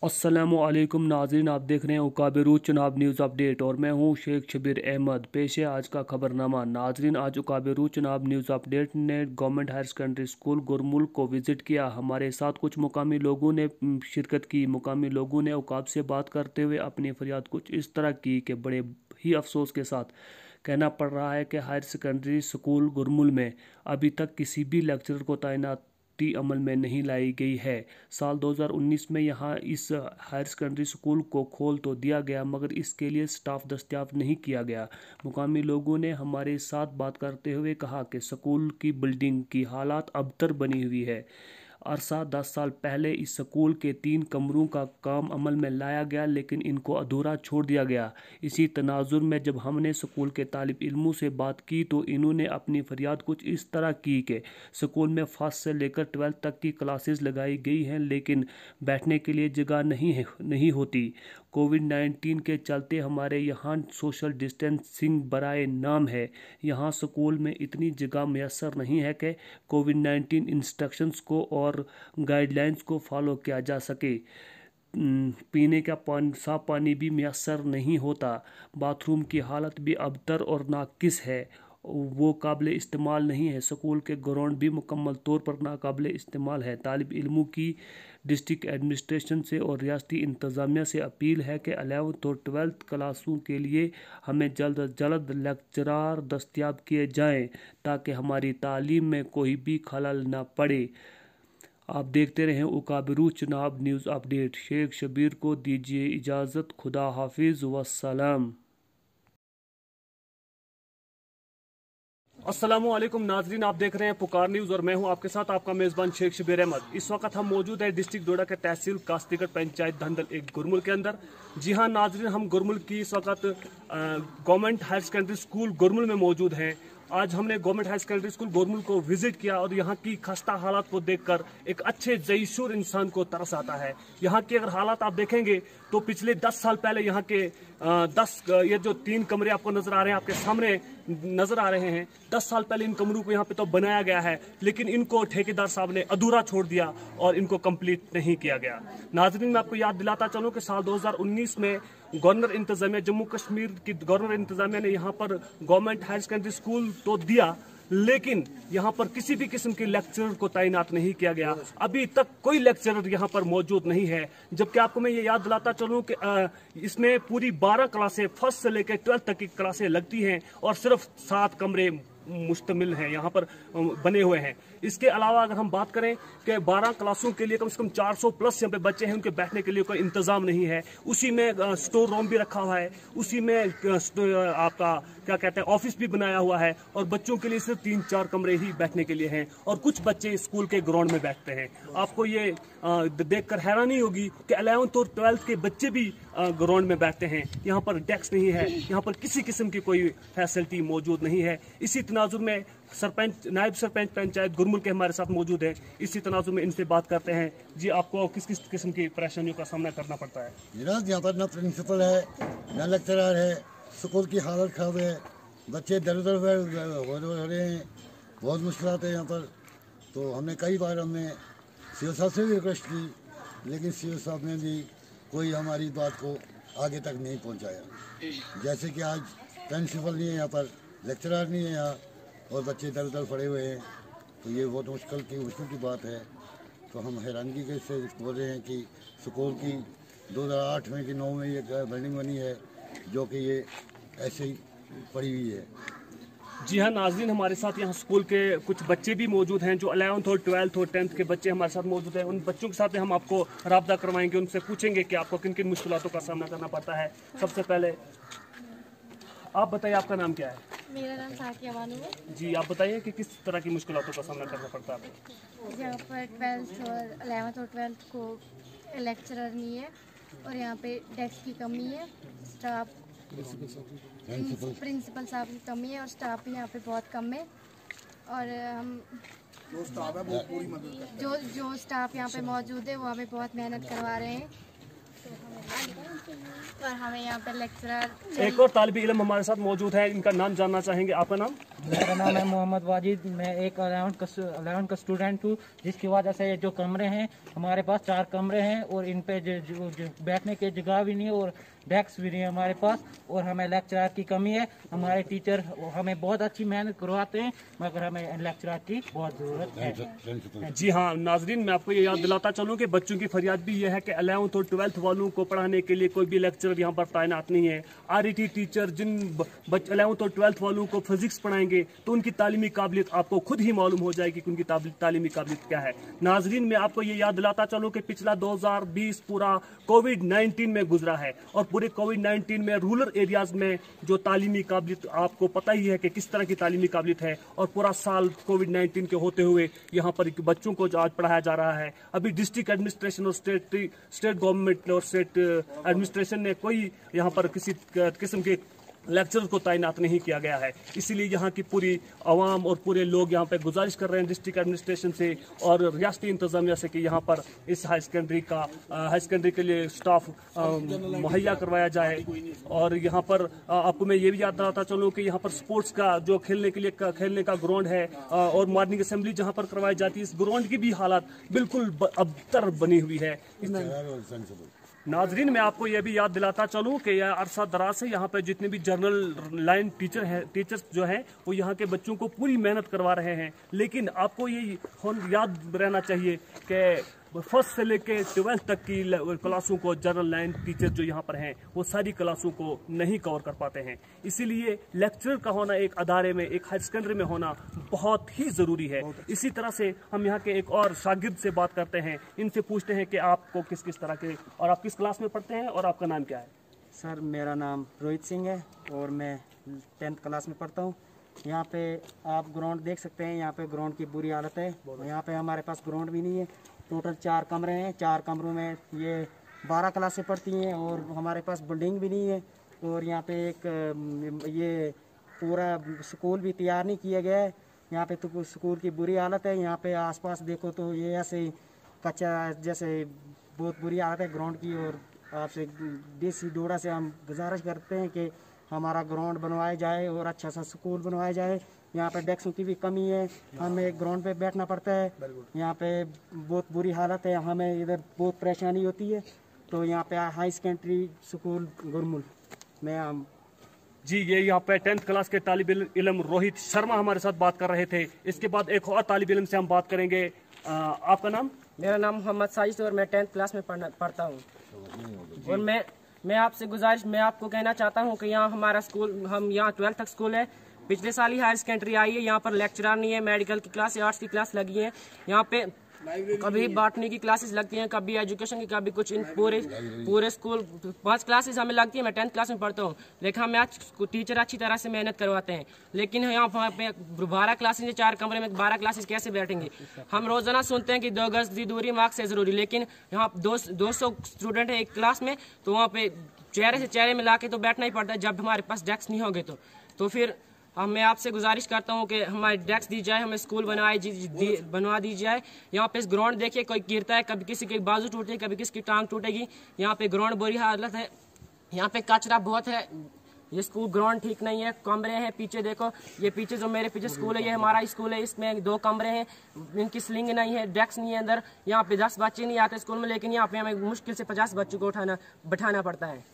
अस्सलामुअलैकुम नाज़रीन, आप देख रहे हैं उकाबिरू चुनाव न्यूज़ अपडेट और मैं हूं शेख शबीर अहमद। पेश है आज का खबरनामा। नाज़रीन, आज उकाबिरू चुनाव न्यूज़ अपडेट ने गवर्नमेंट हायर सेकेंडरी स्कूल गुरमुल को विज़िट किया। हमारे साथ कुछ मुकामी लोगों ने शिरकत की। मुकामी लोगों ने उकाब से बात करते हुए अपनी फरियाद कुछ इस तरह की कि बड़े ही अफसोस के साथ कहना पड़ रहा है कि हायर सेकेंडरी स्कूल गुरमुल में अभी तक किसी भी लेक्चरर को तैनात अमल में नहीं लाई गई है। साल 2019 में यहाँ इस हायर सेकेंडरी स्कूल को खोल तो दिया गया मगर इसके लिए स्टाफ दस्तियाब नहीं किया गया। मुकामी लोगों ने हमारे साथ बात करते हुए कहा कि स्कूल की बिल्डिंग की हालात अबतर बनी हुई है। अरसा 10 साल पहले इस स्कूल के 3 कमरों का काम अमल में लाया गया लेकिन इनको अधूरा छोड़ दिया गया। इसी तनाजुर में जब हमने स्कूल के तालिब इल्मों से बात की तो इन्होंने अपनी फरियाद कुछ इस तरह की कि स्कूल में फर्स्ट से लेकर 12th तक की क्लासेस लगाई गई हैं लेकिन बैठने के लिए जगह नहीं होती। कोविड-19 के चलते हमारे यहाँ सोशल डिस्टेंसिंग बराए नाम है। यहाँ स्कूल में इतनी जगह मैसर नहीं है कि कोविड-19 इंस्ट्रक्शंस को और गाइडलाइंस को फॉलो किया जा सके। पीने का साफ पानी भी मैसर नहीं होता। बाथरूम की हालत भी अबतर और नाकिस है, वो काबिल इस्तेमाल नहीं है। स्कूल के ग्राउंड भी मुकम्मल तौर पर नाकाबिल इस्तेमाल है। तालिब इल्मों की डिस्ट्रिक्ट एडमिनिस्ट्रेशन से और रियासती इंतज़ामिया से अपील है कि 11th और 12th क्लासों के लिए हमें जल्द अज जल्द लेक्चरार दस्तियाब किए जाएँ ताकि हमारी तालीम में कोई भी खलल न पड़े। आप देखते रहें उकाबिरू चुनाव न्यूज़ अपडेट। शेख शबीर को दीजिए इजाज़त। खुदा हाफिज़ वस्सलाम। अस्सलामुअलैकुम नाजरीन, आप देख रहे हैं पुकार न्यूज़ और मैं हूं आपके साथ आपका मेज़बान शेख शबीर अहमद। इस वक्त हम मौजूद हैं डिस्ट्रिक्ट डोडा के तहसील कास्तिगढ़ पंचायत धंधल एक गुरमुल के अंदर। जी हां नाजरीन, हम गुरमुल की इस वक्त गवर्नमेंट हायर सेकेंडरी स्कूल गुरमुल में मौजूद हैं। आज हमने गवर्नमेंट हायर सेकेंडरी स्कूल गुरमुल को विजिट किया और यहाँ की खस्ता हालात को देखकर एक अच्छे ज़ईशुर इंसान को तरस आता है। यहाँ के अगर हालात आप देखेंगे तो पिछले 10 साल पहले यहाँ के 10 ये जो 3 कमरे आपको नजर आ रहे हैं, आपके सामने नजर आ रहे हैं, 10 साल पहले इन कमरों को यहाँ पे तो बनाया गया है लेकिन इनको ठेकेदार साहब ने अधूरा छोड़ दिया और इनको कंप्लीट नहीं किया गया। नाजरीन, मैं आपको याद दिलाता चलूं कि साल 2019 में गवर्नर इंतजामिया जम्मू कश्मीर की गवर्नर इंतजामिया ने यहाँ पर गवर्नमेंट हायर सेकेंडरी स्कूल तो दिया लेकिन यहाँ पर किसी भी किस्म के लेक्चरर को तैनात नहीं किया गया। अभी तक कोई लेक्चरर यहाँ पर मौजूद नहीं है। जबकि आपको मैं ये याद दिलाता चलूँ कि इसमें पूरी 12 क्लासें फर्स्ट से लेकर 12th तक की क्लासें लगती हैं और सिर्फ 7 कमरे मुश्तमिल हैं यहाँ पर बने हुए हैं। इसके अलावा अगर हम बात करें कि 12 क्लासों के लिए कम से कम 400 प्लस यहाँ पे बच्चे हैं, उनके बैठने के लिए कोई इंतजाम नहीं है। उसी में स्टोर रूम भी रखा हुआ है, उसी में आपका क्या कहते हैं ऑफिस भी बनाया हुआ है और बच्चों के लिए सिर्फ 3-4 कमरे ही बैठने के लिए हैं और कुछ बच्चे स्कूल के ग्राउंड में बैठते हैं। आपको ये देखकर हैरानी होगी कि 11th और 12th के बच्चे भी ग्राउंड में बैठते हैं। यहाँ पर डेस्क नहीं है, यहाँ पर किसी किस्म की कोई फैसिलिटी मौजूद नहीं है। इसी तनाजुर में सरपंच नायब सरपंच पंचायत गुरमुल के हमारे साथ मौजूद है। इसी तनाजुर में इनसे बात करते हैं। जी, आपको किस किस किस्म की परेशानियों का सामना करना पड़ता है? जनाब, यहाँ पर न प्रिंसिपल है न लेक्चरर है, स्कूल की हालत खराब है, बच्चे दर दर हो रहे हैं, बहुत मुश्किलात है यहाँ पर। तो हमने कई बार सीओ साहब से भी रिक्वेस्ट की लेकिन सीओ साहब ने भी कोई हमारी बात को आगे तक नहीं पहुँचाया। जैसे कि आज प्रिंसिपल नहीं है यहाँ पर, लेक्चरर नहीं है यहाँ और बच्चे दर दर पड़े हुए हैं, तो ये बहुत मुश्किल की बात है। तो हम हैरानगी के से बोल रहे हैं कि स्कूल की 2008 में कि 9 में ये बिल्डिंग बनी है जो कि ये ऐसे ही पड़ी हुई है। जी हाँ नाज़रीन, हमारे साथ यहाँ स्कूल के कुछ बच्चे भी मौजूद हैं जो 11th और 12th और 10th के बच्चे हमारे साथ मौजूद हैं। उन बच्चों के साथ हम आपको राब्ता करवाएंगे, उनसे पूछेंगे कि आपको किन किन मुश्किलातों का सामना करना पड़ता है। सबसे पहले आप बताइए, आपका नाम क्या है? मेरा नाम साकिया बानू है। जी, आप बताइए कि किस तरह की मुश्किलातों का सामना करना पड़ता है आपको? यहाँ पर 12th और 11th और 12th को लेक्चरर नहीं है और यहाँ पे डेस्क की कमी है, स्टाफ प्रिंसिपल साहब की कमी है और स्टाफ भी यहाँ पे बहुत कम है। और हम जो स्टाफ है वो पूरी मदद जो स्टाफ यहाँ पे मौजूद है वो हमें बहुत मेहनत करवा रहे हैं। और हमें यहाँ पे लेक्चरर एक और तालिब इल्म हमारे साथ मौजूद है, इनका नाम जानना चाहेंगे। आपका नाम? मेरा नाम है मोहम्मद वाजिद। मैं एक 11 का स्टूडेंट हूँ, जिसकी वजह से जो कमरे हैं हमारे पास 4 कमरे हैं और इन पे जो बैठने की जगह भी नहीं है और डेस्क भी नहीं है हमारे पास, और हमें लेक्चरर की कमी है। हमारे टीचर हमें बहुत अच्छी मेहनत करवाते हैं, मगर हमें लेक्चरर की बहुत ज़रूरत है। जी हाँ नाजरीन, मैं आपको ये याद दिलाता चलूँ कि बच्चों की फरियाद भी ये है कि 11th और 12th वालों को पढ़ाने के लिए कोई भी लेक्चरर यहाँ पर तैनात नहीं है। RET टीचर जिन 11th और 12th वालों को फिजिक्स पढ़ाएंगे तो उनकी तालीमी काबिलियत आपको खुद ही मालूम हो जाएगी कि उनकी तालीमी काबिलियत क्या है। नाजरीन, मैं आपको ये याद दिलाता चलूँ कि पिछला 2020 पूरा कोविड-19 में गुजरा है, और पूरे कोविड-19 में रूरल एरियाज में जो तालीमी काबिलियत आपको पता ही है कि किस तरह की तालीमी काबिलियत है, और पूरा साल कोविड-19 के होते हुए यहाँ पर बच्चों को आज पढ़ाया जा रहा है। अभी डिस्ट्रिक्ट एडमिनिस्ट्रेशन और स्टेट गवर्नमेंट और स्टेट एडमिनिस्ट्रेशन ने कोई यहाँ पर किसी किस्म के लेक्चर को तैनात नहीं किया गया है। इसीलिए यहाँ की पूरी आवाम और पूरे लोग यहाँ पे गुजारिश कर रहे हैं डिस्ट्रिक्ट एडमिनिस्ट्रेशन से और रियासती इंतजामिया से कि यहाँ पर इस हाई सेकेंडरी के लिए स्टाफ मुहैया करवाया जाए। और यहाँ पर आपको मैं ये भी याद दिलाता चलूँ कि यहाँ पर स्पोर्ट्स का जो खेलने का ग्राउंड है और मॉर्निंग असेंबली जहाँ पर करवाई जाती है, इस ग्राउंड की भी हालत बिल्कुल अबतर बनी हुई है। नाजरीन, मैं आपको यह भी याद दिलाता चलूं कि यह अरसा दराज से यहाँ पे जितने भी जनरल लाइन टीचर्स जो हैं वो यहाँ के बच्चों को पूरी मेहनत करवा रहे हैं, लेकिन आपको ये याद रहना चाहिए कि फर्स्ट से लेके 12th तक की क्लासों को जनरल लाइन टीचर जो यहाँ पर हैं वो सारी क्लासों को नहीं कवर कर पाते हैं। इसीलिए लेक्चरर का होना एक अदारे में, एक हाई सेकेंडरी में होना बहुत ही ज़रूरी है। इसी तरह से हम यहाँ के एक और शागिर्द से बात करते हैं, इनसे पूछते हैं कि आपको किस किस तरह के और आप किस क्लास में पढ़ते हैं और आपका नाम क्या है? सर, मेरा नाम रोहित सिंह है और मैं 10th क्लास में पढ़ता हूँ। यहाँ पे आप ग्राउंड देख सकते हैं, यहाँ पे ग्राउंड की बुरी हालत है। यहाँ पे हमारे पास ग्राउंड भी नहीं है। टोटल 4 कमरे हैं, 4 कमरों में ये 12 क्लासें पढ़ती हैं और हमारे पास बिल्डिंग भी नहीं है। और यहाँ पे एक ये पूरा स्कूल भी तैयार नहीं किया गया है। यहाँ पे तो स्कूल की बुरी हालत है। यहाँ पे आसपास देखो तो ये ऐसे कच्चा जैसे बहुत बुरी हालत है ग्राउंड की। और आपसे देसी डोड़ा से हम गुजारिश करते हैं कि हमारा ग्राउंड बनवाया जाए और अच्छा सा स्कूल बनवाया जाए। यहाँ पे डेस्कों की भी कमी है, हमें ग्राउंड पे बैठना पड़ता है। यहाँ पे बहुत बुरी हालत है, हमें इधर बहुत परेशानी होती है। तो यहाँ पे हाई सेकेंडरी स्कूल गुरमुल में हम जी, ये यहाँ पे 10th क्लास के तालिब इल्म रोहित शर्मा हमारे साथ बात कर रहे थे। इसके बाद एक और तालिब इल्म से हम बात करेंगे। आपका नाम? मेरा नाम मोहम्मद साजिद और मैं 10th क्लास में पढ़ता हूँ। और मैं आपसे गुजारिश मैं आपको कहना चाहता हूँ कि यहाँ हमारा स्कूल, हम यहाँ 12th तक स्कूल है। पिछले साल ही हायर सेकेंडरी आई है, यहाँ पर लेक्चरर नहीं है। मेडिकल की क्लास, आर्ट्स की क्लास लगी है। यहाँ पे कभी बॉटनी की क्लासेस लगती हैं, कभी एजुकेशन की, कभी कुछ। इन पूरे स्कूल 5 क्लासेस हमें लगती है। मैं 10th क्लास में पढ़ता हूँ, लेकिन हमें टीचर अच्छी तरह से मेहनत करवाते हैं। लेकिन यहाँ पे 12 क्लासेस, 4 कमरे में 12 क्लासेस कैसे बैठेंगे? हम रोजाना सुनते हैं कि 2 गज की दूरी मार्क्स है जरूरी, लेकिन यहाँ 200 स्टूडेंट है एक क्लास में, तो वहाँ पे चेहरे से चेहरे मिला के तो बैठना ही पड़ता है। जब हमारे पास डेस्क नहीं होंगे तो फिर मैं आपसे गुजारिश करता हूँ कि हमारे डेस्क दी जाए, हमें स्कूल बनवा दी जाए। यहाँ पे इस ग्राउंड देखिए, कोई गिरता है, कभी किसी की बाजू टूटेगी, कभी किसी की टांग टूटेगी। यहाँ पे ग्राउंड बुरी हालत है, यहाँ पे कचरा बहुत है। ये स्कूल ग्राउंड ठीक नहीं है। कमरे हैं पीछे देखो, ये पीछे जो मेरे पीछे स्कूल है, ये हमारा स्कूल है। इसमें 2 कमरे हैं, इनकी स्लिंग नहीं है, डेस्क नहीं है अंदर। यहाँ पे 10 बच्चे नहीं आते स्कूल में, लेकिन यहाँ पे हमें मुश्किल से 50 बच्चों को बैठाना पड़ता है।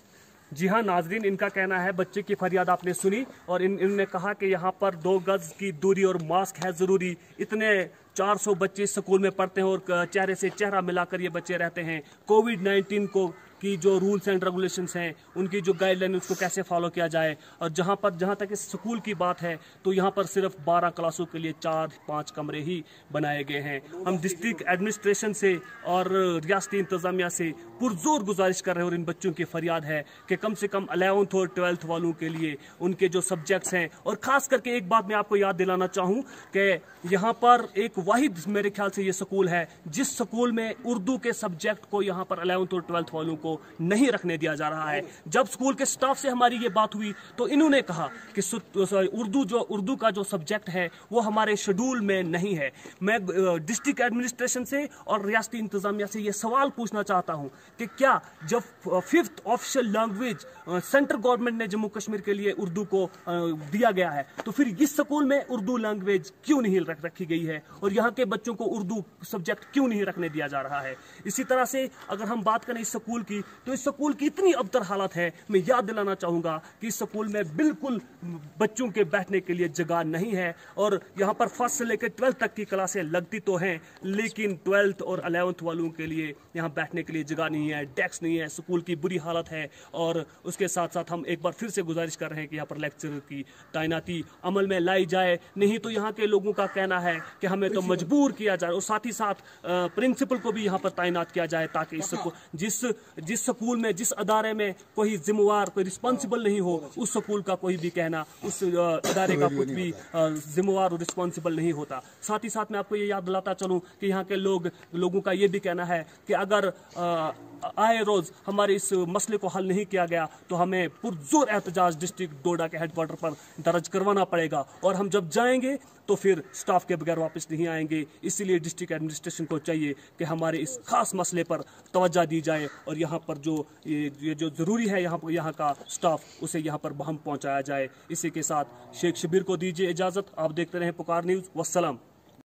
जी हाँ नाजरीन, इनका कहना है, बच्चे की फरियाद आपने सुनी, और इनने कहा कि यहाँ पर 2 गज की दूरी और मास्क है ज़रूरी। इतने 400 बच्चे स्कूल में पढ़ते हैं और चेहरे से चेहरा मिलाकर ये बच्चे रहते हैं। कोविड-19 की जो रूल्स एंड रेगुलेशंस हैं, उनकी जो गाइडलाइन, उसको कैसे फॉलो किया जाए। और जहाँ तक इस स्कूल की बात है तो यहाँ पर सिर्फ 12 क्लासों के लिए 4-5 कमरे ही बनाए गए हैं। हम डिस्ट्रिक्ट एडमिनिस्ट्रेशन से और रियासती इंतजामिया से पुरजोर गुजारिश कर रहे हैं, और इन बच्चों की फरियाद है कि कम से कम 11th और 12th वालों के लिए उनके जो सब्जेक्ट्स हैं, और ख़ास करके एक बात मैं आपको याद दिलाना चाहूँ कि यहाँ पर एक वाहिद मेरे ख्याल से ये स्कूल है जिस स्कूल में उर्दू के सब्जेक्ट को यहाँ पर 11th और 12th वालों को को नहीं रखने दिया जा रहा है। जब स्कूल के स्टाफ से हमारी ये बात हुई तो इन्होंने कहा कि उर्दू का जो सब्जेक्ट है वो हमारे शेड्यूल में नहीं है। मैं डिस्ट्रिक्ट एडमिनिस्ट्रेशन से और रियासती इंतजामिया से ये सवाल पूछना चाहता हूँ कि क्या जब 5th official language central government ने जम्मू कश्मीर के लिए उर्दू को दिया गया है तो फिर इस स्कूल में उर्दू लैंग्वेज क्यों नहीं रखी गई है और यहाँ के बच्चों को उर्दू सब्जेक्ट क्यों नहीं रखने दिया जा रहा है। इसी तरह से अगर हम बात करें इस स्कूल की तो इस स्कूल की इतनी अबतर हालत है, मैं याद दिलाना चाहूँगा कि इस स्कूल में बिल्कुल बच्चों के बैठने के लिए जगह नहीं है और यहाँ पर 1st से लेकर 12th तक की क्लासें लगती तो हैं लेकिन 12th और 11th वालों के लिए यहाँ बैठने के लिए जगह नहीं है, डेस्क नहीं है, स्कूल की बुरी हालत है। और उसके साथ साथ हम एक बार फिर से गुजारिश कर रहे हैं कि यहाँ पर लेक्चरर की तैनाती अमल में लाई जाए, नहीं तो यहाँ के लोगों का कहना है कि हमें तो मजबूर किया जाए और साथ ही साथ प्रिंसिपल को भी यहाँ पर तैनात किया जाए ताकि जिस स्कूल में जिस अदारे में कोई जिम्मेवार कोई रिस्पॉन्सिबल नहीं हो उस स्कूल का कोई भी कहना उस अदारे का कुछ भी जिम्मेवार और रिस्पॉन्सिबल नहीं होता। साथ ही साथ मैं आपको ये याद दिलाता चलूँ कि यहाँ के लोगों का ये भी कहना है कि अगर आए रोज हमारे इस मसले को हल नहीं किया गया तो हमें पुरजोर एहतजाज डिस्ट्रिक्ट डोडा के हेडक्वार्टर पर दर्ज करवाना पड़ेगा और हम जब जाएंगे तो फिर स्टाफ के बगैर वापस नहीं आएंगे। इसलिए डिस्ट्रिक्ट एडमिनिस्ट्रेशन को चाहिए कि हमारे इस खास मसले पर तवज्जो दी जाए और यहाँ पर जो ये जो ज़रूरी है यहाँ का स्टाफ उसे यहाँ पर बहम पहुँचाया जाए। इसी के साथ शेख शबीर को दीजिए इजाज़त। आप देखते रहें पुकार न्यूज़। वस्सलाम।